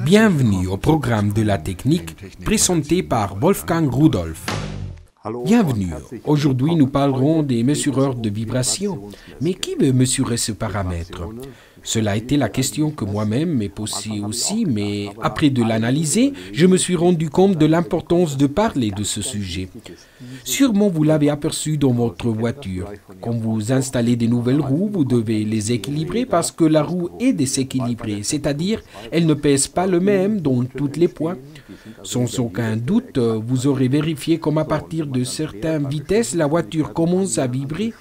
Bienvenue au programme de la technique présenté par Wolfgang Rudolph. Bienvenue. Aujourd'hui, nous parlerons des mesureurs de vibration. Mais qui veut mesurer ce paramètre? Cela a été la question que moi-même m'ai posée aussi, mais après de l'analyser, je me suis rendu compte de l'importance de parler de ce sujet. Sûrement, vous l'avez aperçu dans votre voiture. Quand vous installez des nouvelles roues, vous devez les équilibrer parce que la roue est déséquilibrée, c'est-à-dire elle ne pèse pas le même dans tous les points. Sans aucun doute, vous aurez vérifié comme à partir de certaines vitesses, la voiture commence à vibrer.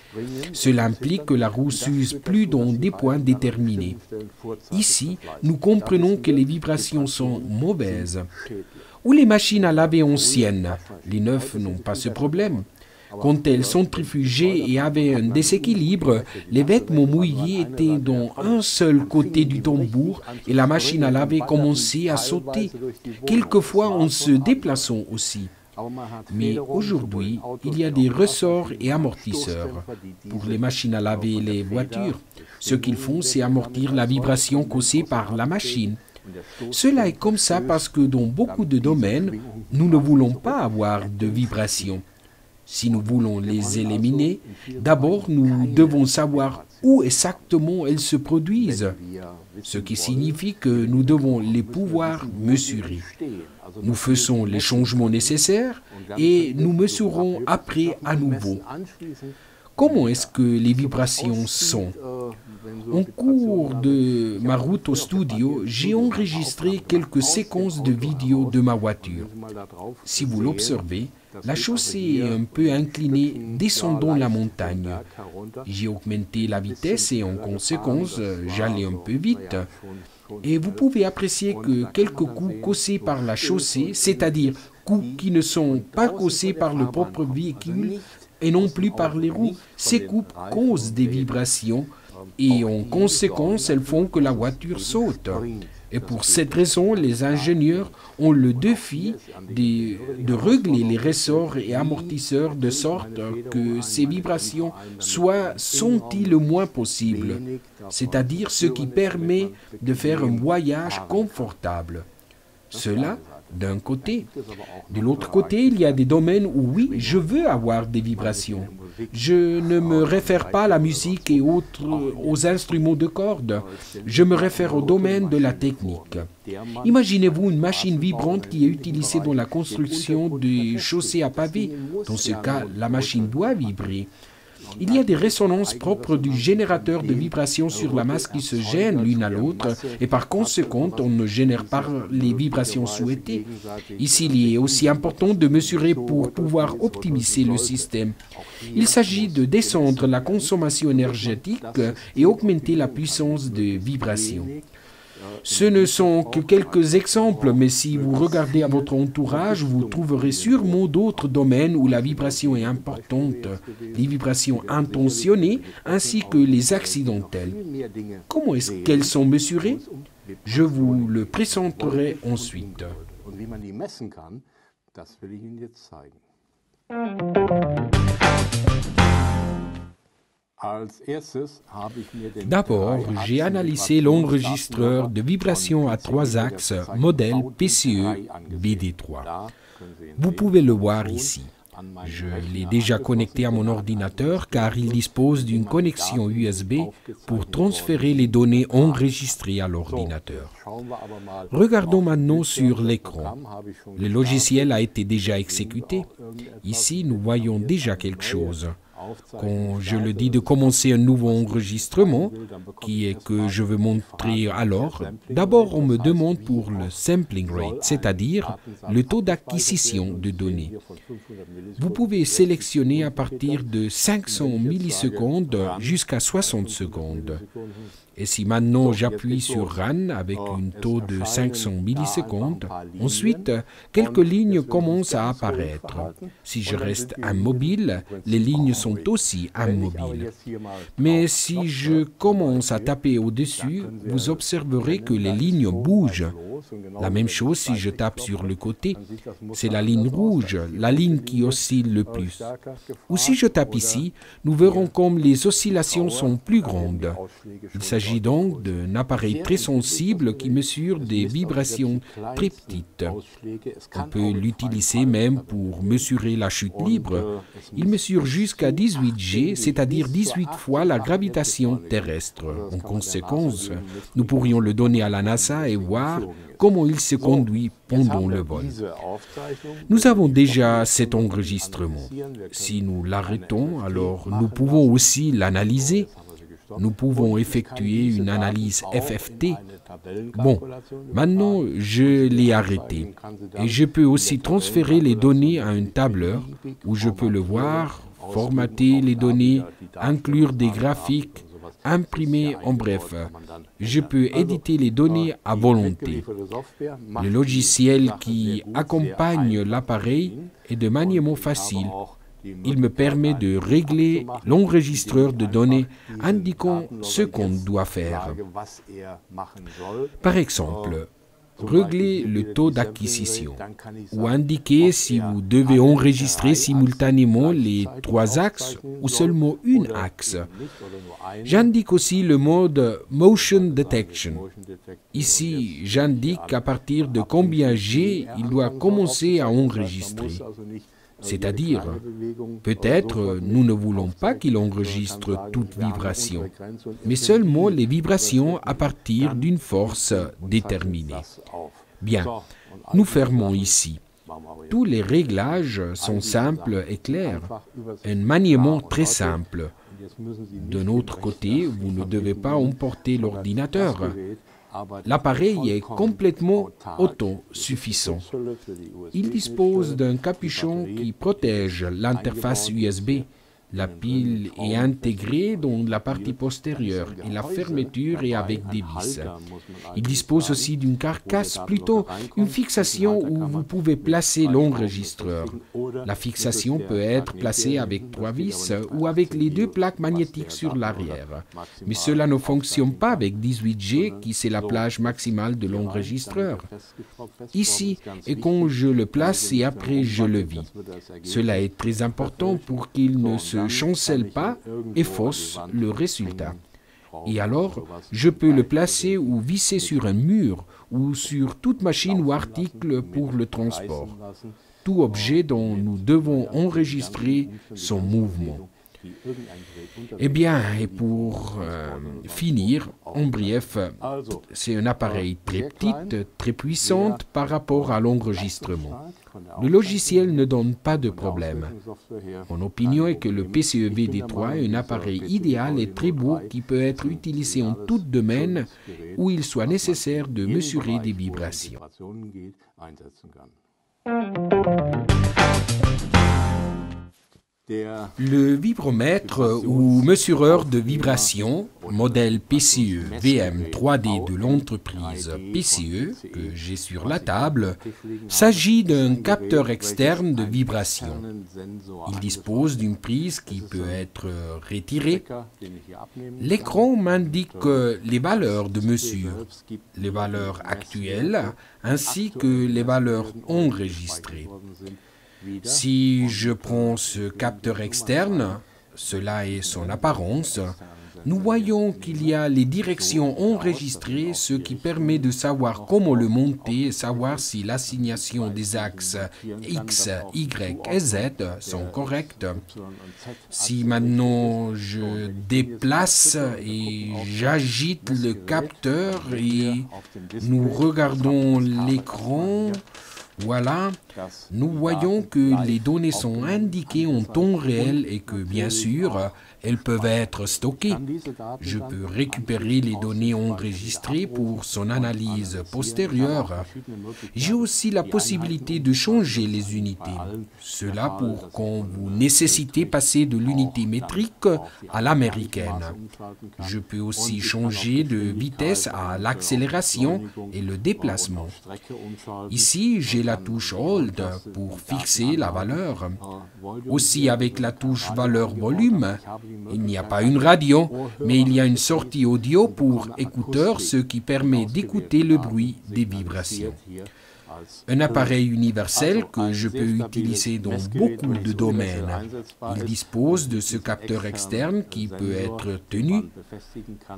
Cela implique que la roue s'use plus dans des points déterminés. Ici, nous comprenons que les vibrations sont mauvaises. Ou les machines à laver anciennes, les neuves n'ont pas ce problème. Quand elles centrifugeaient et avaient un déséquilibre, les vêtements mouillés étaient dans un seul côté du tambour et la machine à laver commençait à sauter, quelquefois en se déplaçant aussi. Mais aujourd'hui, il y a des ressorts et amortisseurs pour les machines à laver et les voitures. Ce qu'ils font, c'est amortir la vibration causée par la machine. Cela est comme ça parce que dans beaucoup de domaines, nous ne voulons pas avoir de vibrations. Si nous voulons les éliminer, d'abord nous devons savoir où exactement elles se produisent, ce qui signifie que nous devons les pouvoir mesurer. Nous faisons les changements nécessaires et nous mesurons après à nouveau. Comment est-ce que les vibrations sont? En cours de ma route au studio, j'ai enregistré quelques séquences de vidéos de ma voiture. Si vous l'observez, la chaussée est un peu inclinée descendant la montagne. J'ai augmenté la vitesse et en conséquence, j'allais un peu vite. Et vous pouvez apprécier que quelques coups causés par la chaussée, c'est-à-dire coups qui ne sont pas causés par le propre véhicule et non plus par les roues, ces coups causent des vibrations et en conséquence, elles font que la voiture saute. Et pour cette raison, les ingénieurs ont le défi de régler les ressorts et amortisseurs de sorte que ces vibrations soient senties le moins possible, c'est-à-dire ce qui permet de faire un voyage confortable. Cela, d'un côté. De l'autre côté, il y a des domaines où oui, je veux avoir des vibrations. Je ne me réfère pas à la musique et aux instruments de cordes. Je me réfère au domaine de la technique. Imaginez-vous une machine vibrante qui est utilisée dans la construction des chaussées à pavés. Dans ce cas, la machine doit vibrer. Il y a des résonances propres du générateur de vibrations sur la masse qui se gênent l'une à l'autre et par conséquent, on ne génère pas les vibrations souhaitées. Ici, il est aussi important de mesurer pour pouvoir optimiser le système. Il s'agit de descendre la consommation énergétique et augmenter la puissance de vibration. Ce ne sont que quelques exemples, mais si vous regardez à votre entourage, vous trouverez sûrement d'autres domaines où la vibration est importante, les vibrations intentionnées ainsi que les accidentelles. Comment est-ce qu'elles sont mesurées? Je vous le présenterai ensuite. D'abord, j'ai analysé l'enregistreur de vibrations à 3 axes modèle PCE BD3. Vous pouvez le voir ici. Je l'ai déjà connecté à mon ordinateur car il dispose d'une connexion USB pour transférer les données enregistrées à l'ordinateur. Regardons maintenant sur l'écran. Le logiciel a été déjà exécuté. Ici, nous voyons déjà quelque chose. Quand je le dis de commencer un nouveau enregistrement, qui est que je veux montrer alors, d'abord on me demande pour le sampling rate, c'est-à-dire le taux d'acquisition de données. Vous pouvez sélectionner à partir de 500 millisecondes jusqu'à 60 secondes. Et si maintenant j'appuie sur Run avec un taux de 500 millisecondes, ensuite, quelques lignes commencent à apparaître. Si je reste immobile, les lignes sont aussi immobiles. Mais si je commence à taper au-dessus, vous observerez que les lignes bougent. La même chose si je tape sur le côté. C'est la ligne rouge, la ligne qui oscille le plus. Ou si je tape ici, nous verrons comme les oscillations sont plus grandes. Il s'agit s'agit donc d'un appareil très sensible qui mesure des vibrations très petites. On peut l'utiliser même pour mesurer la chute libre. Il mesure jusqu'à 18 G, c'est-à-dire 18 fois la gravitation terrestre. En conséquence, nous pourrions le donner à la NASA et voir comment il se conduit pendant le vol. Nous avons déjà cet enregistrement. Si nous l'arrêtons, alors nous pouvons aussi l'analyser. Nous pouvons effectuer une analyse FFT. Bon, maintenant je l'ai arrêté et je peux aussi transférer les données à un tableur où je peux le voir, formater les données, inclure des graphiques, imprimer, en bref. Je peux éditer les données à volonté. Le logiciel qui accompagne l'appareil est de maniement facile. Il me permet de régler l'enregistreur de données indiquant ce qu'on doit faire. Par exemple, régler le taux d'acquisition ou indiquer si vous devez enregistrer simultanément les 3 axes ou seulement une axe. J'indique aussi le mode Motion Detection. Ici, j'indique à partir de combien G il doit commencer à enregistrer. C'est-à-dire, peut-être nous ne voulons pas qu'il enregistre toute vibration, mais seulement les vibrations à partir d'une force déterminée. Bien, nous fermons ici. Tous les réglages sont simples et clairs. Un maniement très simple. De notre côté, vous ne devez pas emporter l'ordinateur. L'appareil est complètement autosuffisant. Il dispose d'un capuchon qui protège l'interface USB. La pile est intégrée dans la partie postérieure et la fermeture est avec des vis. Il dispose aussi d'une carcasse, plutôt une fixation où vous pouvez placer l'enregistreur. La fixation peut être placée avec 3 vis ou avec les 2 plaques magnétiques sur l'arrière. Mais cela ne fonctionne pas avec 18G qui c'est la plage maximale de l'enregistreur. Ici est quand je le place et après je le vis. Cela est très important pour qu'il ne se chancelle pas et fausse le résultat. Et alors, je peux le placer ou visser sur un mur ou sur toute machine ou article pour le transport. Tout objet dont nous devons enregistrer son mouvement. Eh bien, et pour finir, en bref, c'est un appareil très petit, très puissant par rapport à l'enregistrement. Le logiciel ne donne pas de problème. Mon opinion est que le PCE VD3 est un appareil idéal et très beau qui peut être utilisé en tout domaine où il soit nécessaire de mesurer des vibrations. Le vibromètre ou mesureur de vibration, modèle PCE VM3D de l'entreprise PCE, que j'ai sur la table, s'agit d'un capteur externe de vibration. Il dispose d'une prise qui peut être retirée. L'écran m'indique les valeurs de mesure, les valeurs actuelles, ainsi que les valeurs enregistrées. Si je prends ce capteur externe, cela est son apparence, nous voyons qu'il y a les directions enregistrées, ce qui permet de savoir comment le monter et savoir si l'assignation des axes X, Y et Z sont correctes. Si maintenant je déplace et j'agite le capteur et nous regardons l'écran, voilà, nous voyons que les données sont indiquées en temps réel et que, bien sûr, elles peuvent être stockées. Je peux récupérer les données enregistrées pour son analyse postérieure. J'ai aussi la possibilité de changer les unités. Cela pour quand vous nécessitez passer de l'unité métrique à l'américaine. Je peux aussi changer de vitesse à l'accélération et le déplacement. Ici, j'ai la touche Hold pour fixer la valeur. Aussi avec la touche valeur-volume, il n'y a pas une radio, mais il y a une sortie audio pour écouteurs, ce qui permet d'écouter le bruit des vibrations. Un appareil universel que je peux utiliser dans beaucoup de domaines. Il dispose de ce capteur externe qui peut être tenu.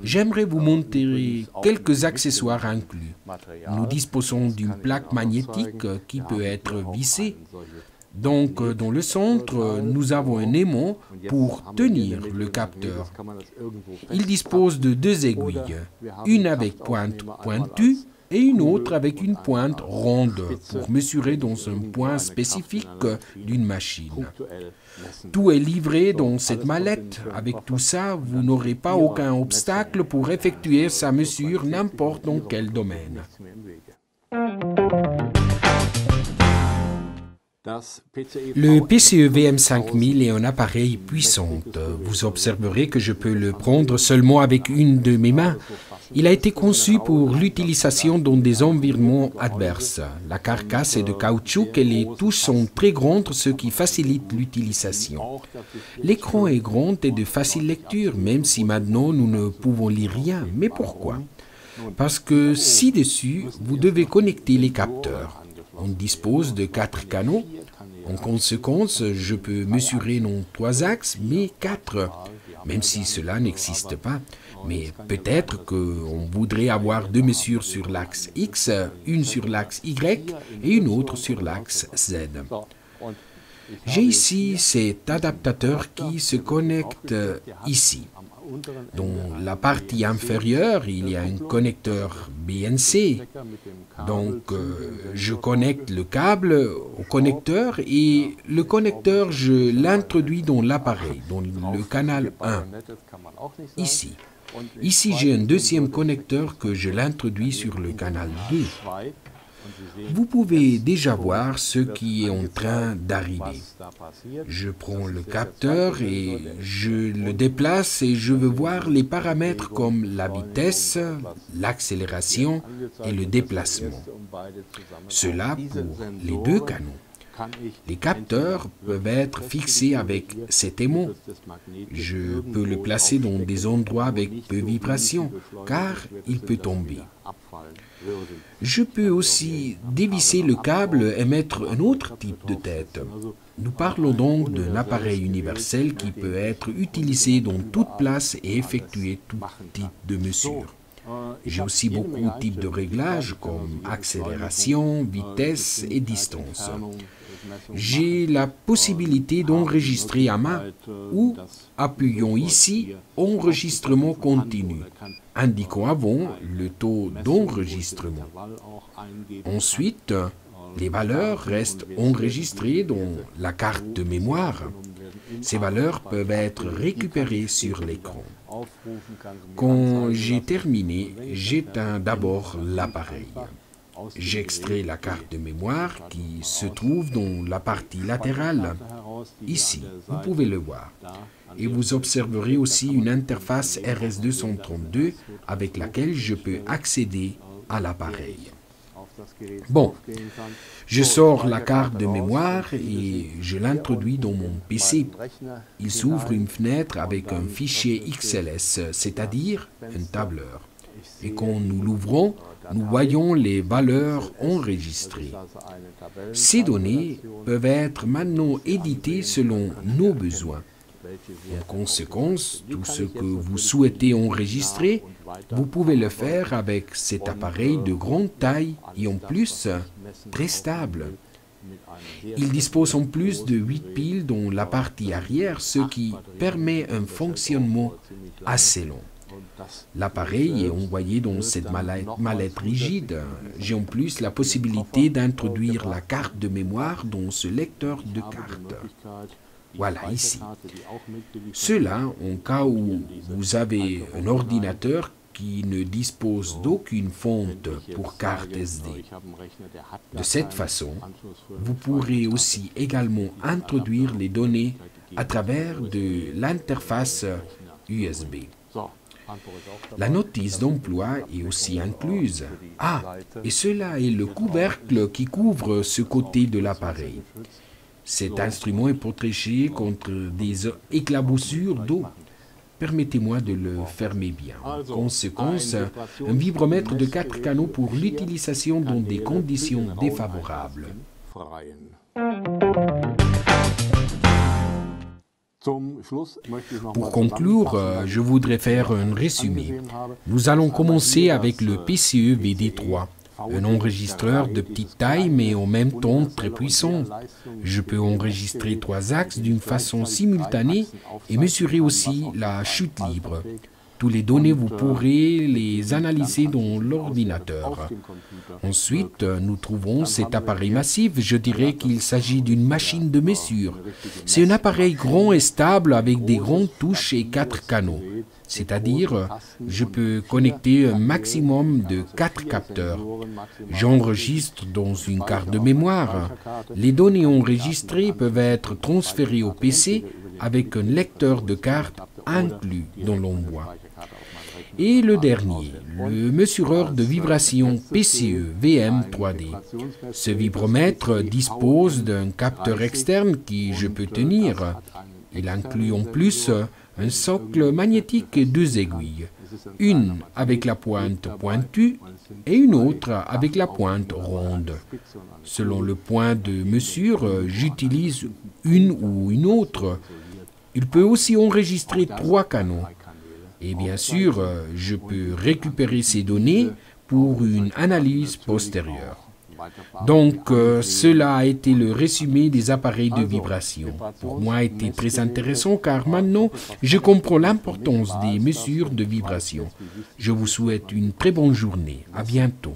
J'aimerais vous montrer quelques accessoires inclus. Nous disposons d'une plaque magnétique qui peut être vissée. Donc, dans le centre, nous avons un aimant pour tenir le capteur. Il dispose de deux aiguilles, une avec pointe pointue et une autre avec une pointe ronde pour mesurer dans un point spécifique d'une machine. Tout est livré dans cette mallette. Avec tout ça, vous n'aurez pas aucun obstacle pour effectuer sa mesure n'importe dans quel domaine. Le PCE VM5000 est un appareil puissant. Vous observerez que je peux le prendre seulement avec une de mes mains. Il a été conçu pour l'utilisation dans des environnements adverses. La carcasse est de caoutchouc et les touches sont très grandes, ce qui facilite l'utilisation. L'écran est grand et de facile lecture, même si maintenant nous ne pouvons lire rien. Mais pourquoi? Parce que ci-dessus, vous devez connecter les capteurs. On dispose de 4 canaux. En conséquence, je peux mesurer non 3 axes, mais 4, même si cela n'existe pas. Mais peut-être qu'on voudrait avoir 2 mesures sur l'axe X, une sur l'axe Y et une autre sur l'axe Z. J'ai ici cet adaptateur qui se connecte ici. Dans la partie inférieure, il y a un connecteur BNC. Donc, je connecte le câble au connecteur et le connecteur, je l'introduis dans l'appareil, dans le canal 1, ici. Ici, j'ai un deuxième connecteur que je l'introduis sur le canal 2. Vous pouvez déjà voir ce qui est en train d'arriver. Je prends le capteur et je le déplace et je veux voir les paramètres comme la vitesse, l'accélération et le déplacement. Cela pour les 2 canaux. Les capteurs peuvent être fixés avec cet aimant. Je peux le placer dans des endroits avec peu de vibrations, car il peut tomber. Je peux aussi dévisser le câble et mettre un autre type de tête. Nous parlons donc d'un appareil universel qui peut être utilisé dans toute place et effectuer tout type de mesures. J'ai aussi beaucoup de types de réglages comme accélération, vitesse et distance. J'ai la possibilité d'enregistrer à main ou, appuyons ici, enregistrement continu, indiquant avant le taux d'enregistrement. Ensuite, les valeurs restent enregistrées dans la carte de mémoire. Ces valeurs peuvent être récupérées sur l'écran. Quand j'ai terminé, j'éteins d'abord l'appareil. J'extrais la carte de mémoire qui se trouve dans la partie latérale. Ici, vous pouvez le voir. Et vous observerez aussi une interface RS232 avec laquelle je peux accéder à l'appareil. Bon, je sors la carte de mémoire et je l'introduis dans mon PC. Il s'ouvre une fenêtre avec un fichier XLS, c'est-à-dire un tableur. Et quand nous l'ouvrons, nous voyons les valeurs enregistrées. Ces données peuvent être maintenant éditées selon nos besoins. En conséquence, tout ce que vous souhaitez enregistrer, vous pouvez le faire avec cet appareil de grande taille et en plus très stable. Il dispose en plus de 8 piles dans la partie arrière, ce qui permet un fonctionnement assez long. L'appareil est envoyé dans cette mallette rigide. J'ai en plus la possibilité d'introduire la carte de mémoire dans ce lecteur de cartes. Voilà, ici. Cela en cas où vous avez un ordinateur qui ne dispose d'aucune fonte pour carte SD. De cette façon, vous pourrez aussi également introduire les données à travers de l'interface USB. La notice d'emploi est aussi incluse. Ah, et cela est le couvercle qui couvre ce côté de l'appareil. Cet instrument est protégé contre des éclaboussures d'eau. Permettez-moi de le fermer bien. En conséquence, un vibromètre de 4 canaux pour l'utilisation dans des conditions défavorables. Pour conclure, je voudrais faire un résumé. Nous allons commencer avec le PCE VD3, un enregistreur de petite taille mais en même temps très puissant. Je peux enregistrer 3 axes d'une façon simultanée et mesurer aussi la chute libre. Toutes les données, vous pourrez les analyser dans l'ordinateur. Ensuite, nous trouvons cet appareil massif. Je dirais qu'il s'agit d'une machine de mesure. C'est un appareil grand et stable avec des grandes touches et 4 canaux. C'est-à-dire, je peux connecter un maximum de 4 capteurs. J'enregistre dans une carte de mémoire. Les données enregistrées peuvent être transférées au PC avec un lecteur de cartes inclus dans l'envoi. Et le dernier, le mesureur de vibration PCE VM3D. Ce vibromètre dispose d'un capteur externe qui je peux tenir. Il inclut en plus un socle magnétique et 2 aiguilles, une avec la pointe pointue et une autre avec la pointe ronde. Selon le point de mesure, j'utilise une ou une autre. Il peut aussi enregistrer 3 canaux. Et bien sûr, je peux récupérer ces données pour une analyse postérieure. Donc, cela a été le résumé des appareils de vibration. Pour moi, c'était très intéressant car maintenant, je comprends l'importance des mesures de vibration. Je vous souhaite une très bonne journée. À bientôt.